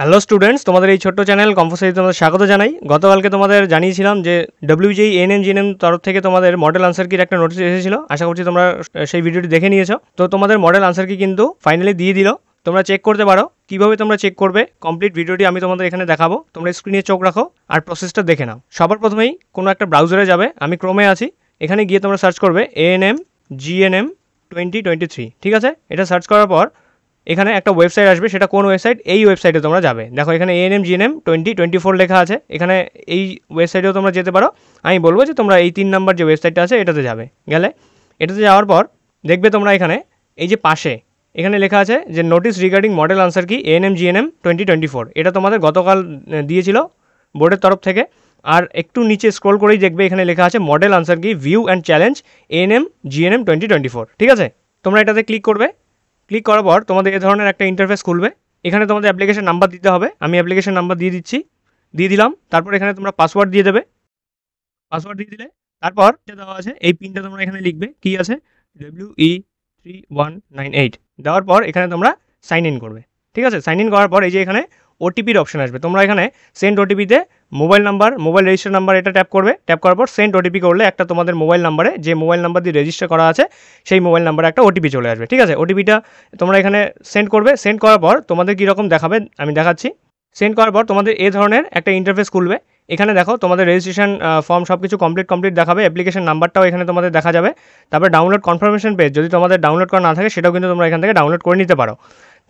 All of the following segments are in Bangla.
হ্যালো স্টুডেন্টস, তোমাদের এই ছোট্ট চ্যানেল কম্পোসাইতে তোমাদের স্বাগত জানাই। গতকালকে তোমাদের জানিয়েছিলাম যে ডব্লিউজেই এএনএম তরফ থেকে তোমাদের মডেল আনসার কির একটা নোটিস এসেছিল। আশা করছি তোমরা সেই ভিডিওটি দেখে নিয়েছো। তো তোমাদের মডেল আনসার কি কিন্তু ফাইনালি দিয়ে দিল। তোমরা চেক করতে পারো। কীভাবে তোমরা চেক করবে কমপ্লিট ভিডিওটি আমি তোমাদের এখানে দেখাবো। তোমরা স্ক্রিনে চোখ রাখো আর প্রসেসটা দেখে নাও। সবার প্রথমেই কোনো একটা ব্রাউজারে যাবে। আমি ক্রোমে আছি, এখানে গিয়ে তোমরা সার্চ করবে এএনএম জিএনএম 2023। ঠিক আছে, এটা সার্চ করার পর এখানে একটা ওয়েবসাইট আসবে। সেটা কোন ওয়েবসাইট? এই ওয়েবসাইটে তোমরা যাবে। দেখো এখানে এএনএম জিএনএম 2024 লেখা আছে। এখানে এই ওয়েবসাইটেও তোমরা যেতে পারো। আমি বলবো যে তোমরা এই 3 নাম্বার যে ওয়েবসাইটটা আছে এটাতে যাবে। গেলে এটাতে যাওয়ার পর দেখবে তোমরা এখানে এই যে পাশে এখানে লেখা আছে যে নোটিস রিগার্ডিং মডেল আনসার কি এএনএম জিএনএম 2024। এটা তোমাদের গতকাল দিয়েছিল বোর্ডের তরফ থেকে। আর একটু নিচে স্ক্রল করেই দেখবে এখানে লেখা আছে মডেল আনসার কি view and challenge ANM GNM 2024। ঠিক আছে, তোমরা এটাতে ক্লিক করবে। ক্লিক করার পর তোমাদের এই ধরনের একটা ইন্টারফেস খুলবে। এখানে তোমাদের অ্যাপ্লিকেশন নাম্বার দিতে হবে। আমি অ্যাপ্লিকেশন নাম্বার দিয়ে দিলাম। তারপর এখানে তোমরা পাসওয়ার্ড দিয়ে দেবে। পাসওয়ার্ড দিয়ে দিলে তারপর দেওয়া আছে এই পিনটা তোমরা এখানে লিখবে। কি আছে? WE3198 দেওয়ার পর এখানে তোমরা সাইন ইন করবে। ঠিক আছে, সাইন ইন করার পর এই যে এখানে ওটিপির অপশন আসবে। তোমরা এখানে সেন্ড ওটিপিতে mobile number, mobile register number এটা ট্যাপ করবে। ট্যাপ করার পর সেন্ড ওটিপি করলে একটা তোমাদের মোবাইল নাম্বারে, যে মোবাইল নাম্বার দিয়ে রেজিস্টার করা আছে সেই মোবাইল নাম্বারে একটা ওটিপি চলে আসবে। ঠিক আছে, ওটিপিটা তোমরা এখানে সেন্ড করবে। সেন্ড করার পর তোমাদের কীরকম দেখাবে আমি দেখাচ্ছি। সেন্ড করার পর তোমাদের এই ধরনের একটা ইন্টারফেস খুলবে। এখানে দেখো তোমাদের রেজিস্ট্রেশন ফর্ম সব কিছু কমপ্লিট দেখাবে। অ্যাপ্লিকেশন নাম্বারটাও এখানে তোমাদের দেখা যাবে। তারপর ডাউনলোড কনফার্মেশন পেজ যদি তোমাদের ডাউনলোড করা না থাকে সেটাও কিন্তু তোমরা এখান থেকে ডাউনলোড করে নিতে পারো।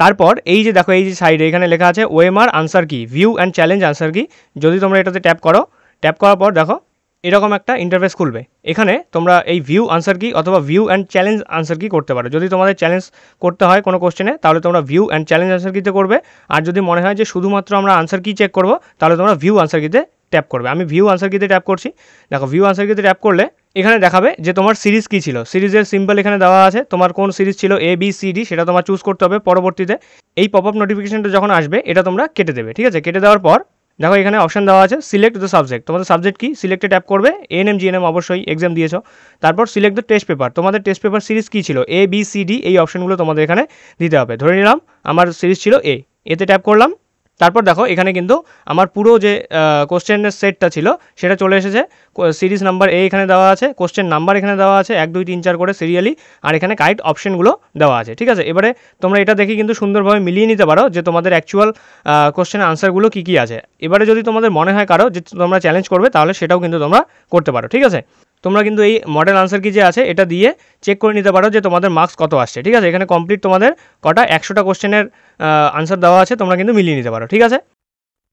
তারপর এই যে দেখো এই যে সাইডে এখানে লেখা আছে ওএমআর আনসার কি ভিউ অ্যান্ড চ্যালেঞ্জ আনসার কি। যদি তোমরা এটাতে ট্যাপ করো, ট্যাপ করার পর দেখো এরকম একটা ইন্টারফেস খুলবে। এখানে তোমরা এই ভিউ আনসার কি অথবা ভিউ অ্যান্ড চ্যালেঞ্জ আনসার কি করতে পারো। যদি তোমাদের চ্যালেঞ্জ করতে হয় কোনো কোশ্চেনে তাহলে তোমরা ভিউ অ্যান্ড চ্যালেঞ্জ আনসার কিতে করবে। আর যদি মনে হয় যে শুধুমাত্র আমরা আনসার কি চেক করবো তাহলে তোমরা ভিউ আনসার কিতে ট্যাপ করবে। আমি ভিউ আনসার কিতে ট্যাপ করছি। দেখো ভিউ আনসার কিতে ট্যাপ করলে এখানে দেখাবে যে তোমার সিরিজ কী ছিল। সিরিজের সিম্বল এখানে দেওয়া আছে। তোমার কোন সিরিজ ছিল ABCD সেটা তোমার চুজ করতে হবে। পরবর্তীতে এই পপ আপ নোটিফিকেশনটা যখন আসবে এটা তোমরা কেটে দেবে। ঠিক আছে, কেটে দেওয়ার পর দেখো এখানে অপশন দেওয়া আছে সিলেক্ট দ্য সাবজেক্ট। তোমাদের সাবজেক্ট কি সিলেক্টে ট্যাপ করবে। এএনএম জিএনএম অবশ্যই এক্সাম দিয়েছো। তারপর সিলেক্ট দ্য টেস্ট পেপার। তোমাদের টেস্ট পেপার সিরিজ কী ছিল ABCD, এই অপশনগুলো তোমাদের এখানে দিতে হবে। ধরে নিলাম আমার সিরিজ ছিল এতে ট্যাপ করলাম। তারপর দেখো এখানে কিন্তু আমার পুরো যে কোশ্চেনের সেটটা ছিল সেটা চলে এসেছে। সিরিজ নাম্বার এখানে দেওয়া আছে, কোশ্চেন নাম্বার এখানে দেওয়া আছে 1 2 3 4 করে সিরিয়ালি, আর এখানে কারেক্ট অপশনগুলো দেওয়া আছে। ঠিক আছে, এবারে তোমরা এটা দেখে কিন্তু সুন্দরভাবে মিলিয়ে নিতে পারো যে তোমাদের অ্যাকচুয়াল কোশ্চেনের আনসারগুলো কী কী আছে। এবারে যদি তোমাদের মনে হয় কারো যে তোমরা চ্যালেঞ্জ করবে তাহলে সেটাও কিন্তু তোমরা করতে পারো। ঠিক আছে, তোমরা কিন্তু এই মডেল আনসার কি যে আছে এটা দিয়ে চেক করে নিতে পারো যে তোমাদের মার্কস কত আসছে। ঠিক আছে, এখানে কমপ্লিট তোমাদের কটা 100টা কোশ্চেনের আনসার দেওয়া আছে, তোমরা কিন্তু মিলিয়ে নিতে পারো। ঠিক আছে,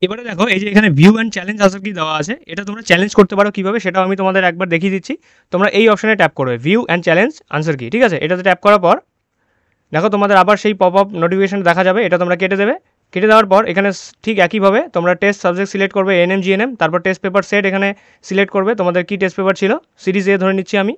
এবারে দেখো এই যে এখানে ভিউ অ্যান্ড চ্যালেঞ্জ আনসার কি দেওয়া আছে, এটা তোমরা চ্যালেঞ্জ করতে পারো কীভাবে সেটাও আমি তোমাদের একবার দেখিয়ে দিচ্ছি। তোমরা এই অপশনে ট্যাপ করবে ভিউ অ্যান্ড চ্যালেঞ্জ আনসার কি। ঠিক আছে, এটাতে ট্যাপ করার পর দেখো তোমাদের আবার সেই পপ আপ নোটিফিকেশন দেখা যাবে। এটা তোমরা কেটে দেবে। কেটে দেওয়ার পর এখানে ঠিক একইভাবে তোমরা টেস্ট সাবজেক্ট সিলেক্ট করবে এএনএম জিএনএম। তারপর টেস্ট পেপার সেট এখানে সিলেক্ট করবে। তোমাদের কি টেস্ট পেপার ছিল সিরিজ এ ধরে নিচ্ছি আমি।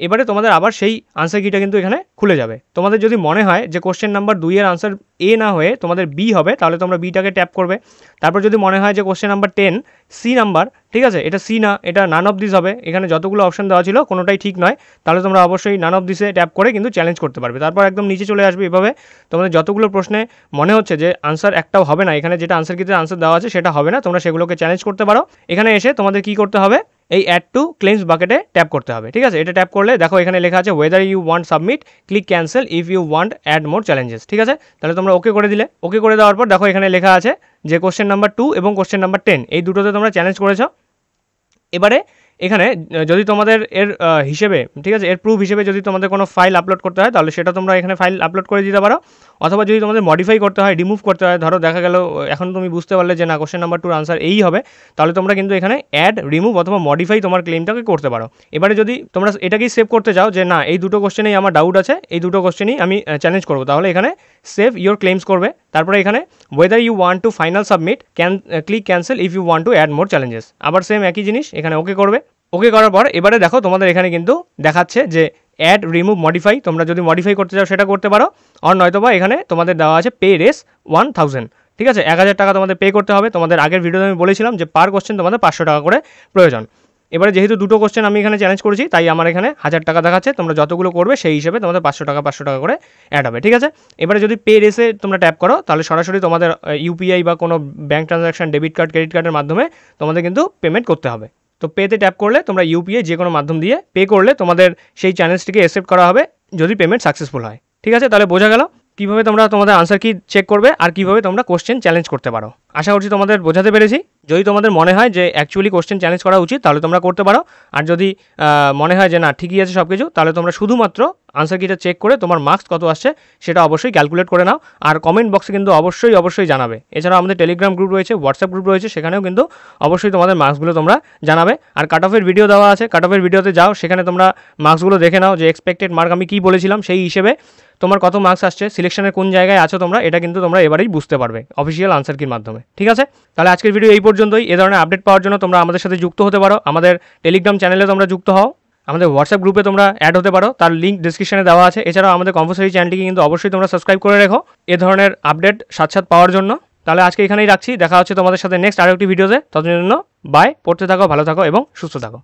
এবারে তোমাদের আবার সেই আনসার কিটা কিন্তু এখানে খুলে যাবে। তোমাদের যদি মনে হয় যে কোশ্চেন নাম্বার 2 এর আনসার A না হয়ে তোমাদের B হবে তাহলে তোমরা বিটাকে ট্যাপ করবে। তারপর যদি মনে হয় যে কোশ্চেন নাম্বার 10 C নাম্বার, ঠিক আছে এটা C না, এটা নান অফ দিস হবে। এখানে যতগুলো অপশন দেওয়া ছিল কোনোটাই ঠিক নয়, তাহলে তোমরা অবশ্যই নান অফ দিসে ট্যাপ করে কিন্তু চ্যালেঞ্জ করতে পারবে। তারপর একদম নিচে চলে আসবে। এভাবে তোমাদের যতগুলো প্রশ্নে মনে হচ্ছে যে আনসার একটাও হবে না, এখানে যেটা আনসার কিতে আনসার দেওয়া আছে সেটা হবে না, তোমরা সেগুলোকে চ্যালেঞ্জ করতে পারো। এখানে এসে তোমাদের কি করতে হবে, এই অ্যাড টু ক্লেমস বাকেটে ট্যাপ করতে হবে। ঠিক আছে, এটা ট্যাপ করলে দেখো এখানে লেখা আছে whether you want submit click cancel if you want add more challenges. ঠিক আছে, তাহলে তোমরা ওকে করে দিলে। ওকে করে দেওয়ার পর দেখো এখানে লেখা আছে যে কোশ্চেন নাম্বার 2 এবং কোশ্চেন নাম্বার 10 এই দুটোতে তোমরা চ্যালেঞ্জ করেছো। এবারে এখানে যদি তোমাদের এর হিসেবে, ঠিক আছে এর প্রুফ হিসেবে যদি তোমাদের কোনো ফাইল আপলোড করতে হয় তাহলে সেটা তোমরা এখানে ফাইল আপলোড করে দিতে পারো। অথবা যদি তোমাদের মডিফাই করতে হয়, রিমুভ করতে হয়, ধরো দেখা গেল এখন তুমি বুঝতে পারলে যে না কোশ্চেন নাম্বার 2 আনসার এই হবে, তাহলে তোমরা কিন্তু এখানে অ্যাড, রিমুভ অথবা মডিফাই তোমার ক্লেমটাকে করতে পারো। এবারে যদি তোমরা এটাকেই সেভ করতে চাও যে না এই দুটো কোশ্চেনেই আমার ডাউট আছে, এই দুটো কোশ্চেনই আমি চ্যালেঞ্জ করবো, তাহলে এখানে সেভ ইউর ক্লেমস করবে। তারপরে এখানে whether you want to final submit click cancel if you want to add more challenges. আবার সেম একই জিনিস এখানে ওকে করবে। ওকে করার পর এবারে দেখো তোমাদের এখানে কিন্তু দেখাচ্ছে যে অ্যাড, রিমুভ, মডিফাই। তোমরা যদি মডিফাই করতে চাও সেটা করতে পারো, আর নয়তোবা এখানে তোমাদের দেওয়া আছে পে রেস 1000। ঠিক আছে, 1000 টাকা তোমাদের পে করতে হবে। তোমাদের আগের ভিডিওতে আমি বলেছিলাম যে পার কোশ্চেন তোমাদের 500 টাকা করে প্রয়োজন। এবারে যেহেতু দুটো কোশ্চেন আমি এখানে চ্যালেঞ্জ করেছি, তাই আমার এখানে 1000 টাকা দেখাচ্ছে। তোমরা যতগুলো করবে সেই হিসেবে তোমাদের 500 টাকা করে অ্যাড হবে, ঠিক আছে। এবারে যদি পে রেসে তোমরা ট্যাপ করো, তাহলে সরাসরি তোমাদের ইউপিআই বা কোনো bank transaction, debit card, credit কার্ডের মাধ্যমে তোমাদের কিন্তু পেমেন্ট করতে হবে। তো পেতে ট্যাপ করলে তোমরা ইউপিআই যে কোনো মাধ্যম দিয়ে পে করলে তোমাদের সেই চ্যালেঞ্জটিকে অ্যাকসেপ্ট করা হবে যদি পেমেন্ট সাকসেসফুল হয়, ঠিক আছে। তাহলে বোঝা গেল কীভাবে তোমরা তোমাদের আনসার কি চেক করবে আর কীভাবে তোমরা কোশ্চেন চ্যালেঞ্জ করতে পারো। আশা করছি তোমাদের বোঝাতে পেরেছি। যদি তোমাদের মনে হয় যে অ্যাকচুয়ালি কোশ্চেন চ্যালেঞ্জ করা উচিত, তাহলে তোমরা করতে পারো। আর যদি মনে হয় যে না ঠিকই আছে সব কিছু, তাহলে তোমরা শুধুমাত্র আনসার কিটা চেক করে তোমার মার্কস কত আসছে সেটা অবশ্যই ক্যালকুলেট করে নাও। আর কমেন্ট বক্সে কিন্তু অবশ্যই জানাবে। এছাড়াও আমাদের টেলিগ্রাম গ্রুপ রয়েছে, হোয়াটসঅ্যাপ গ্রুপ রয়েছে, সেখানেও কিন্তু অবশ্যই তোমাদের মার্কসগুলো তোমরা জানাবে। আর কাট অফের ভিডিও দেওয়া আছে, কাট অফের ভিডিওতে যাও, সেখানে তোমরা মার্কসগুলো দেখে নাও যে এক্সপেক্টেড মার্ক আমি কী বলেছিলাম সেই হিসেবে তোমার কত মার্কস আসছে, সিলেকশনের কোন জায়গায় আছো তোমরা, এটা কিন্তু তোমরা এবারেই বুঝতে পারবে অফিসিয়াল আনসার কির মাধ্যমে, ঠিক আছে। তাহলে আজকের ভিডিও এই পর্যন্তই। এ ধরনের আপডেট পাওয়ার জন্য তোমরা আমাদের সাথে যুক্ত হতে পারো। আমাদের টেলিগ্রাম চ্যানেলে তোমরা যুক্ত হও, আমাদের হোয়াটসঅ্যাপ গ্রুপে তোমরা অ্যাড হতে পারো, তার লিঙ্ক ডিসক্রিপশনে দেওয়া আছে। এছাড়াও আমাদের কম্পালসারি চ্যানেলটিকে কিন্তু অবশ্যই তোমরা সাবস্ক্রাইব করে রেখো এ ধরনের আপডেট সাথে পাওয়ার জন্য। তাহলে আজকে এখানেই রাখছি, দেখা হচ্ছে তোমাদের সাথে নেক্সট আরেকটি ভিডিওতে। ততদিনের জন্য বাই, পড়তে থাকো, ভালো থাকো এবং সুস্থ থাকো।